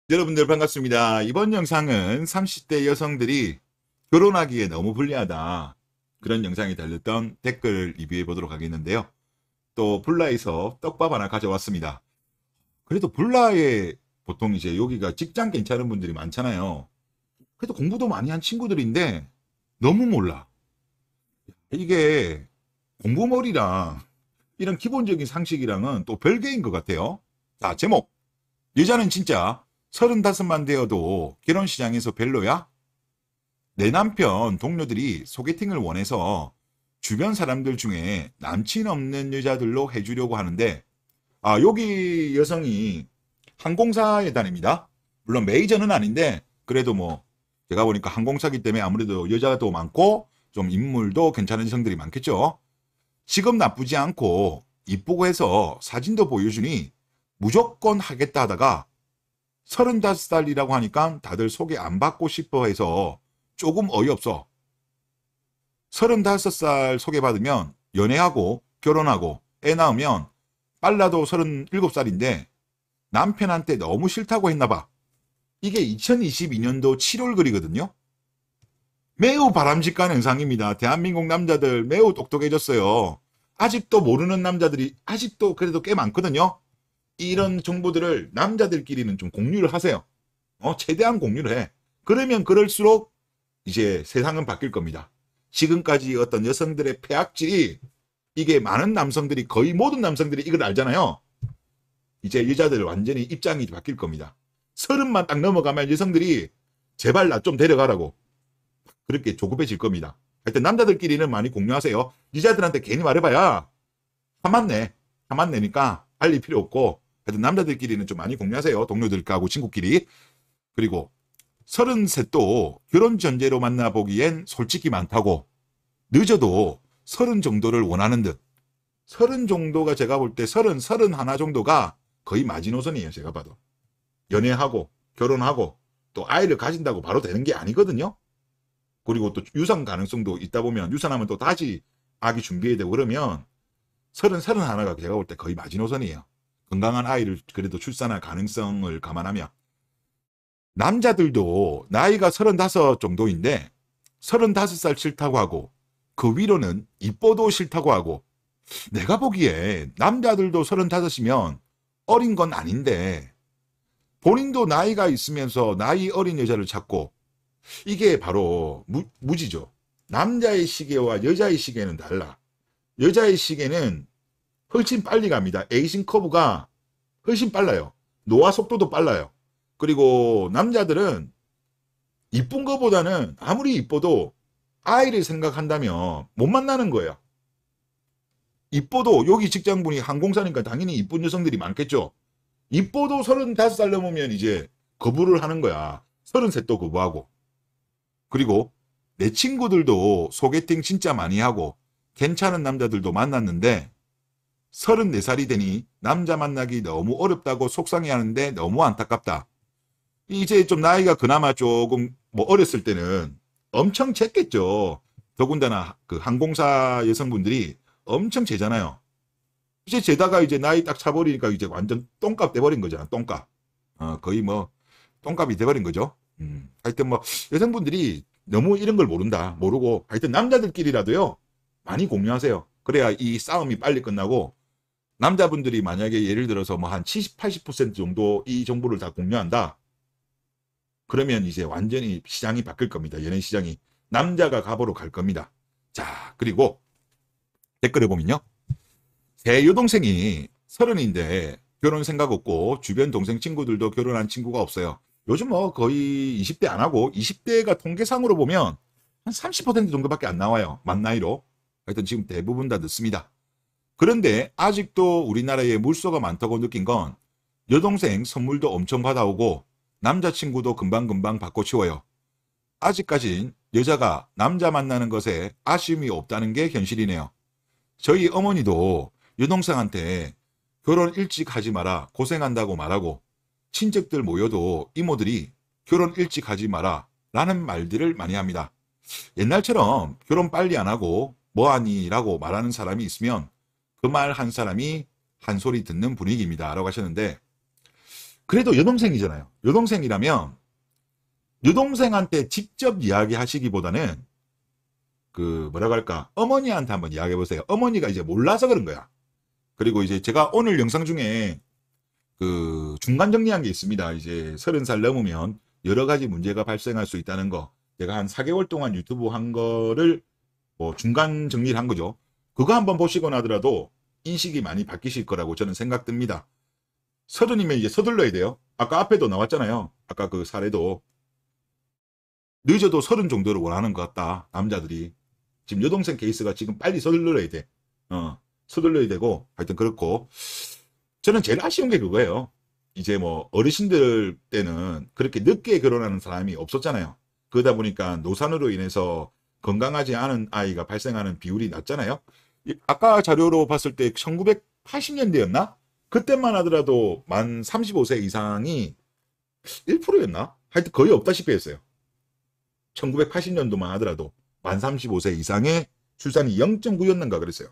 여러분들 반갑습니다. 이번 영상은 30대 여성들이 결혼하기에 너무 불리하다. 그런 영상이 달렸던 댓글 리뷰해 보도록 하겠는데요. 또 블라에서 떡밥 하나 가져왔습니다. 그래도 블라에 보통 이제 여기가 직장 괜찮은 분들이 많잖아요. 그래도 공부도 많이 한 친구들인데 너무 몰라. 이게 공부머리랑 이런 기본적인 상식이랑은 또 별개인 것 같아요. 자, 제목. 여자는 진짜 35만 되어도 결혼 시장에서 별로야? 내 남편 동료들이 소개팅을 원해서 주변 사람들 중에 남친 없는 여자들로 해주려고 하는데, 여기 여성이 항공사에 다닙니다. 물론 메이저는 아닌데, 그래도 뭐, 제가 보니까 항공사기 때문에 아무래도 여자도 많고, 좀 인물도 괜찮은 여성들이 많겠죠. 직업 나쁘지 않고, 이쁘고 해서 사진도 보여주니 무조건 하겠다 하다가 35살이라고 하니까 다들 소개 안 받고 싶어 해서 조금 어이없어. 35살 소개받으면 연애하고 결혼하고 애 낳으면 빨라도 37살인데 남편한테 너무 싫다고 했나봐. 이게 2022년도 7월 글이거든요. 매우 바람직한 현상입니다. 대한민국 남자들 매우 똑똑해졌어요. 아직도 모르는 남자들이 아직도 그래도 꽤 많거든요. 이런 정보들을 남자들끼리는 좀 공유를 하세요. 최대한 공유를 해. 그러면 그럴수록 이제 세상은 바뀔 겁니다. 지금까지 어떤 여성들의 폐악질이 이게 많은 남성들이 거의 모든 남성들이 이걸 알잖아요. 이제 여자들 완전히 입장이 바뀔 겁니다. 30만 딱 넘어가면 여성들이 제발 나 좀 데려가라고 그렇게 조급해질 겁니다. 하여튼 남자들끼리는 많이 공유하세요. 여자들한테 괜히 말해봐야 화만 내니까 알릴 필요 없고 하여튼 남자들끼리는 좀 많이 공유하세요. 동료들하고 친구끼리. 그리고 33도 결혼 전제로 만나보기엔 솔직히 많다고. 늦어도 30 정도를 원하는 듯. 30 정도가 제가 볼 때 31 정도가 거의 마지노선이에요. 제가 봐도. 연애하고 결혼하고 또 아이를 가진다고 바로 되는 게 아니거든요. 그리고 또 유산 가능성도 있다 보면 유산하면 또 다시 아기 준비해야 되고 그러면 31가 제가 볼 때 거의 마지노선이에요. 건강한 아이를 그래도 출산할 가능성을 감안하면. 남자들도 나이가 35 정도인데 35살 싫다고 하고 그 위로는 이뻐도 싫다고 하고 내가 보기에 남자들도 35이면 어린 건 아닌데 본인도 나이가 있으면서 나이 어린 여자를 찾고 이게 바로 무지죠. 남자의 시계와 여자의 시계는 달라. 여자의 시계는 훨씬 빨리 갑니다. 에이징 커브가 훨씬 빨라요. 노화 속도도 빨라요. 그리고 남자들은 이쁜 거보다는 아무리 이뻐도 아이를 생각한다면 못 만나는 거예요. 이뻐도 여기 직장분이 항공사니까 당연히 이쁜 여성들이 많겠죠. 이뻐도 35살 넘으면 이제 거부를 하는 거야. 33도 거부하고. 그리고 내 친구들도 소개팅 진짜 많이 하고 괜찮은 남자들도 만났는데 34살이 되니 남자 만나기 너무 어렵다고 속상해하는데 너무 안타깝다. 이제 좀 나이가 그나마 조금 뭐 어렸을 때는 엄청 쟀겠죠. 더군다나 그 항공사 여성분들이 엄청 재잖아요. 이제 재다가 이제 나이 딱 차버리니까 이제 완전 똥값 돼버린 거잖아. 똥값. 거의 뭐 똥값이 돼버린 거죠. 하여튼 뭐 여성분들이 너무 이런 걸 모르고 하여튼 남자들끼리라도요 많이 공유하세요. 그래야 이 싸움이 빨리 끝나고 남자분들이 만약에 예를 들어서 뭐 한 70, 80% 정도 이 정보를 다 공유한다. 그러면 이제 완전히 시장이 바뀔 겁니다. 연예 시장이. 남자가 갑으로 갈 겁니다. 자, 그리고 댓글에 보면요. 제 여동생이 30인데 결혼 생각 없고 주변 동생 친구들도 결혼한 친구가 없어요. 요즘 뭐 거의 20대 안 하고 20대가 통계상으로 보면 한 30% 정도밖에 안 나와요. 만 나이로. 하여튼 지금 대부분 다 늦습니다. 그런데 아직도 우리나라에 물소가 많다고 느낀 건 여동생 선물도 엄청 받아오고 남자친구도 금방금방 바꿔치워요. 아직까진 여자가 남자 만나는 것에 아쉬움이 없다는 게 현실이네요. 저희 어머니도 여동생한테 결혼 일찍 하지 마라 고생한다고 말하고 친척들 모여도 이모들이 결혼 일찍 하지 마라 라는 말들을 많이 합니다. 옛날처럼 결혼 빨리 안 하고 뭐하니 라고 말하는 사람이 있으면 그 말 한 사람이 한 소리 듣는 분위기입니다 라고 하셨는데 그래도 여동생이잖아요. 여동생이라면 여동생한테 직접 이야기하시기보다는 그 뭐라고 할까, 어머니한테 한번 이야기해 보세요. 어머니가 이제 몰라서 그런 거야. 그리고 이제 제가 오늘 영상 중에 그 중간 정리한 게 있습니다. 이제 30살 넘으면 여러 가지 문제가 발생할 수 있다는 거. 제가 한 4개월 동안 유튜브 한 거를 뭐 중간 정리를 한 거죠. 그거 한번 보시고 나더라도 인식이 많이 바뀌실 거라고 저는 생각됩니다. 30이면 이제 서둘러야 돼요. 아까 앞에도 나왔잖아요. 아까 그 사례도. 늦어도 30 정도를 원하는 것 같다. 남자들이. 지금 여동생 케이스가 지금 빨리 서둘러야 돼. 서둘러야 되고, 하여튼 그렇고. 저는 제일 아쉬운 게 그거예요. 이제 뭐 어르신들 때는 그렇게 늦게 결혼하는 사람이 없었잖아요. 그러다 보니까 노산으로 인해서 건강하지 않은 아이가 발생하는 비율이 낮잖아요. 아까 자료로 봤을 때 1980년대였나? 그때만 하더라도 만 35세 이상이 1%였나? 하여튼 거의 없다시피 했어요. 1980년도만 하더라도 만 35세 이상의 출산이 0.9였는가 그랬어요.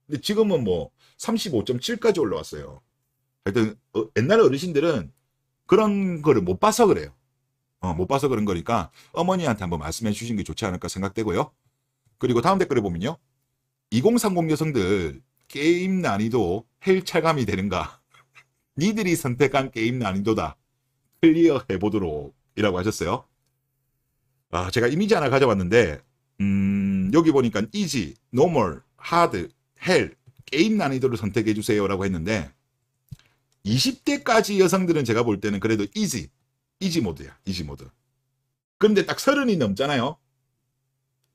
근데 지금은 뭐 35.7까지 올라왔어요. 하여튼 옛날 어르신들은 그런 거를 못 봐서 그래요. 못 봐서 그런 거니까 어머니한테 한번 말씀해 주신 게 좋지 않을까 생각되고요. 그리고 다음 댓글에 보면요. 2030 여성들 게임 난이도 헬 차감이 되는가? 니들이 선택한 게임 난이도다. 클리어 해보도록 이라고 하셨어요. 제가 이미지 하나 가져왔는데 여기 보니까 이지, 노멀, 하드, 헬 게임 난이도를 선택해 주세요 라고 했는데 20대까지 여성들은 제가 볼 때는 그래도 이지 모드야. 이지 모드. 그런데 딱 30이 넘잖아요.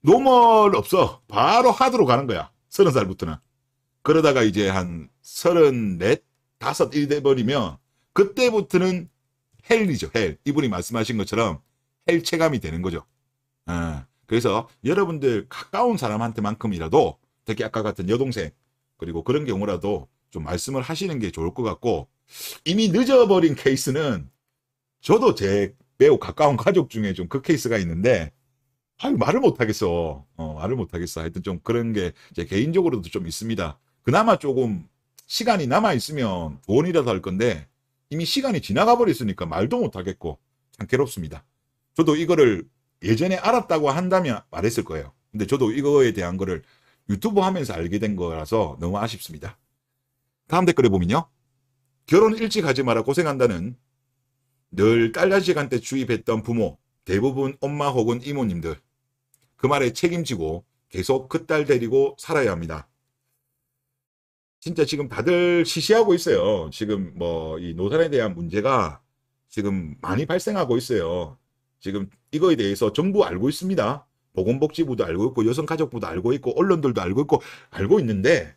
노멀 없어. 바로 하드로 가는 거야. 30살부터는. 그러다가 이제 한 34, 5 일 돼버리면 그때부터는 헬이죠. 헬. 이분이 말씀하신 것처럼 헬 체감이 되는 거죠. 그래서 여러분들 가까운 사람한테만큼이라도 특히 아까 같은 여동생 그리고 그런 경우라도 좀 말씀을 하시는 게 좋을 것 같고, 이미 늦어버린 케이스는 저도 제 매우 가까운 가족 중에 좀 그 케이스가 있는데 말을 못하겠어. 말을 못하겠어. 하여튼 좀 그런 게 제 개인적으로도 좀 있습니다. 그나마 조금 시간이 남아있으면 조언이라도 할 건데 이미 시간이 지나가 버렸으니까 말도 못하겠고 참 괴롭습니다. 저도 이거를 예전에 알았다고 한다면 말했을 거예요. 근데 저도 이거에 대한 거를 유튜브 하면서 알게 된 거라서 너무 아쉽습니다. 다음 댓글에 보면요. 결혼 일찍 하지 마라 고생한다는 늘 딸 시간대 주입했던 부모, 대부분 엄마 혹은 이모님들. 그 말에 책임지고 계속 그 딸 데리고 살아야 합니다. 진짜 지금 다들 시시하고 있어요. 지금 뭐 이 노산에 대한 문제가 지금 많이 발생하고 있어요. 지금 이거에 대해서 정부 알고 있습니다. 보건복지부도 알고 있고 여성가족부도 알고 있고 언론들도 알고 있는데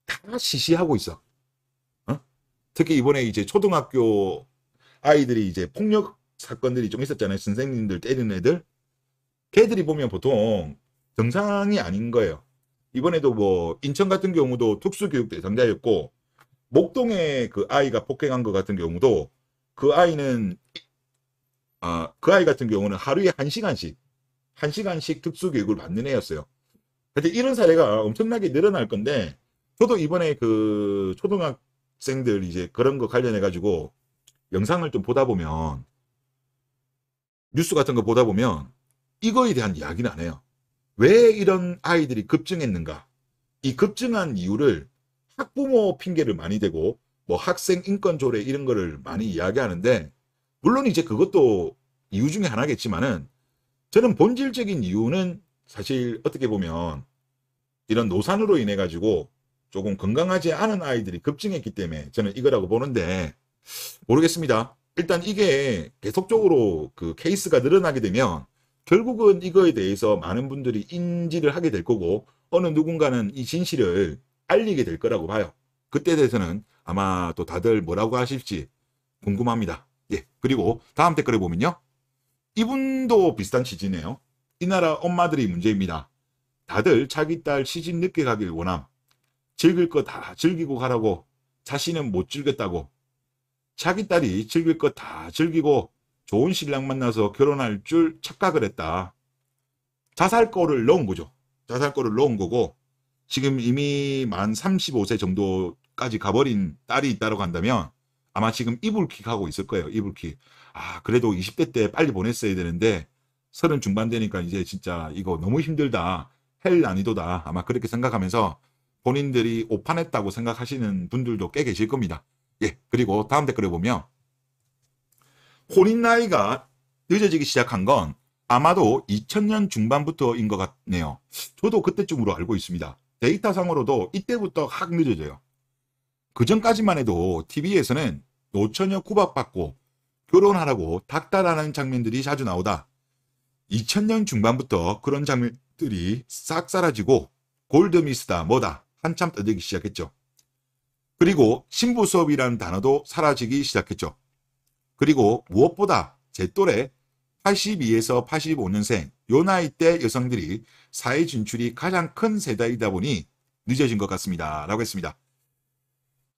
다 시시하고 있어. 특히 이번에 이제 초등학교 아이들이 이제 폭력 사건들이 좀 있었잖아요. 선생님들 때리는 애들. 걔들이 보면 보통 정상이 아닌 거예요. 이번에도 뭐 인천 같은 경우도 특수교육 대상자였고 목동에 그 아이가 폭행한 것 같은 경우도 그 아이는 그 아이 같은 경우는 하루에 1시간씩 특수교육을 받는 애였어요. 근데 이런 사례가 엄청나게 늘어날 건데 저도 이번에 그 초등학생들 이제 그런 거 관련해 가지고 영상을 좀 보다 보면 뉴스 같은 거 보다 보면 이거에 대한 이야기는 안 해요. 왜 이런 아이들이 급증했는가? 이 급증한 이유를 학부모 핑계를 많이 대고 뭐 학생 인권 조례 이런 거를 많이 이야기하는데 물론 이제 그것도 이유 중에 하나겠지만은 저는 본질적인 이유는 사실 어떻게 보면 이런 노산으로 인해 가지고 조금 건강하지 않은 아이들이 급증했기 때문에 저는 이거라고 보는데 모르겠습니다. 일단 이게 계속적으로 그 케이스가 늘어나게 되면 결국은 이거에 대해서 많은 분들이 인지를 하게 될 거고 어느 누군가는 이 진실을 알리게 될 거라고 봐요. 그때 대해서는 아마 또 다들 뭐라고 하실지 궁금합니다. 예. 그리고 다음 댓글에 보면요. 이분도 비슷한 취지네요. 이 나라 엄마들이 문제입니다. 다들 자기 딸 시집 늦게 가길 원함. 즐길 거 다 즐기고 가라고. 자신은 못 즐겼다고. 자기 딸이 즐길 거 다 즐기고 좋은 신랑 만나서 결혼할 줄 착각을 했다. 자살골을 넣은 거죠. 자살골을 넣은 거고 지금 이미 만 35세 정도까지 가버린 딸이 있다고 한다면 아마 지금 이불킥 하고 있을 거예요. 이불킥. 아, 그래도 20대 때 빨리 보냈어야 되는데 30 중반 되니까 이제 진짜 이거 너무 힘들다. 헬 난이도다. 아마 그렇게 생각하면서 본인들이 오판했다고 생각하시는 분들도 꽤 계실 겁니다. 예. 그리고 다음 댓글에 보면 혼인 나이가 늦어지기 시작한 건 아마도 2000년 중반부터인 것 같네요. 저도 그때쯤으로 알고 있습니다. 데이터상으로도 이때부터 확 늦어져요. 그 전까지만 해도 TV에서는 노처녀 구박받고 결혼하라고 닥달하는 장면들이 자주 나오다 2000년 중반부터 그런 장면들이 싹 사라지고 골드미스다 뭐다 한참 떠들기 시작했죠. 그리고 신부 수업이라는 단어도 사라지기 시작했죠. 그리고 무엇보다 제 또래 82에서 85년생 요 나이 때 여성들이 사회 진출이 가장 큰 세대이다 보니 늦어진 것 같습니다. 라고 했습니다.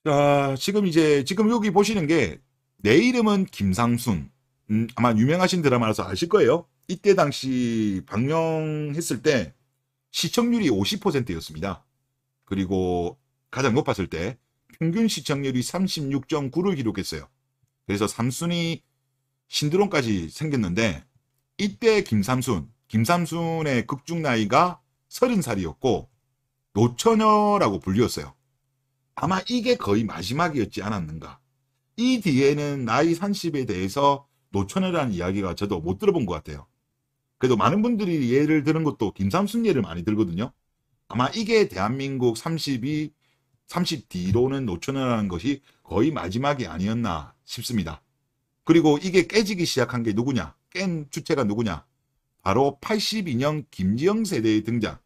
자, 지금 여기 보시는 게 내 이름은 김상순. 아마 유명하신 드라마라서 아실 거예요. 이때 당시 방영했을 때 시청률이 50%였습니다. 그리고 가장 높았을 때 평균 시청률이 36.9를 기록했어요. 그래서 삼순이 신드롬까지 생겼는데 이때 김삼순의 극중 나이가 30살이었고 노처녀라고 불렸어요. 아마 이게 거의 마지막이었지 않았는가. 이 뒤에는 나이 30에 대해서 노처녀라는 이야기가 저도 못 들어본 것 같아요. 그래도 많은 분들이 예를 드는 것도 김삼순 예를 많이 들거든요. 아마 이게 대한민국 30 뒤로는 노처녀라는 것이 거의 마지막이 아니었나 싶습니다. 그리고 이게 깨지기 시작한 게 누구냐? 깬 주체가 누구냐? 바로 82년 김지영 세대의 등장.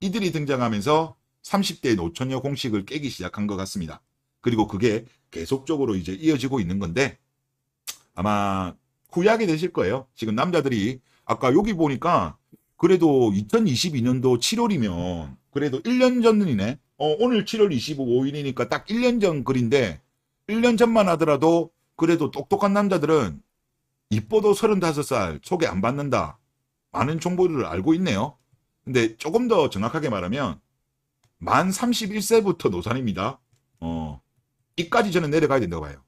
이들이 등장하면서 30대 노처녀 공식을 깨기 시작한 것 같습니다. 그리고 그게 계속적으로 이제 이어지고 있는 건데 아마 후회하게 되실 거예요. 지금 남자들이 아까 여기 보니까 그래도 2022년도 7월이면 그래도 1년 전이네. 오늘 7월 25일이니까 딱 1년 전 글인데 1년 전만 하더라도 그래도 똑똑한 남자들은 이뻐도 35살 소개 안 받는다. 많은 정보를 알고 있네요. 근데 조금 더 정확하게 말하면 만 31세부터 노산입니다. 이까지 저는 내려가야 된다고 봐요.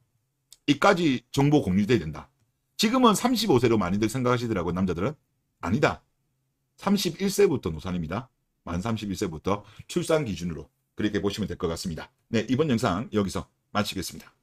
이까지 정보 공유돼야 된다. 지금은 35세로 많이들 생각하시더라고요. 남자들은. 아니다. 31세부터 노산입니다. 만 31세부터 출산 기준으로 그렇게 보시면 될 것 같습니다. 네, 이번 영상 여기서 마치겠습니다.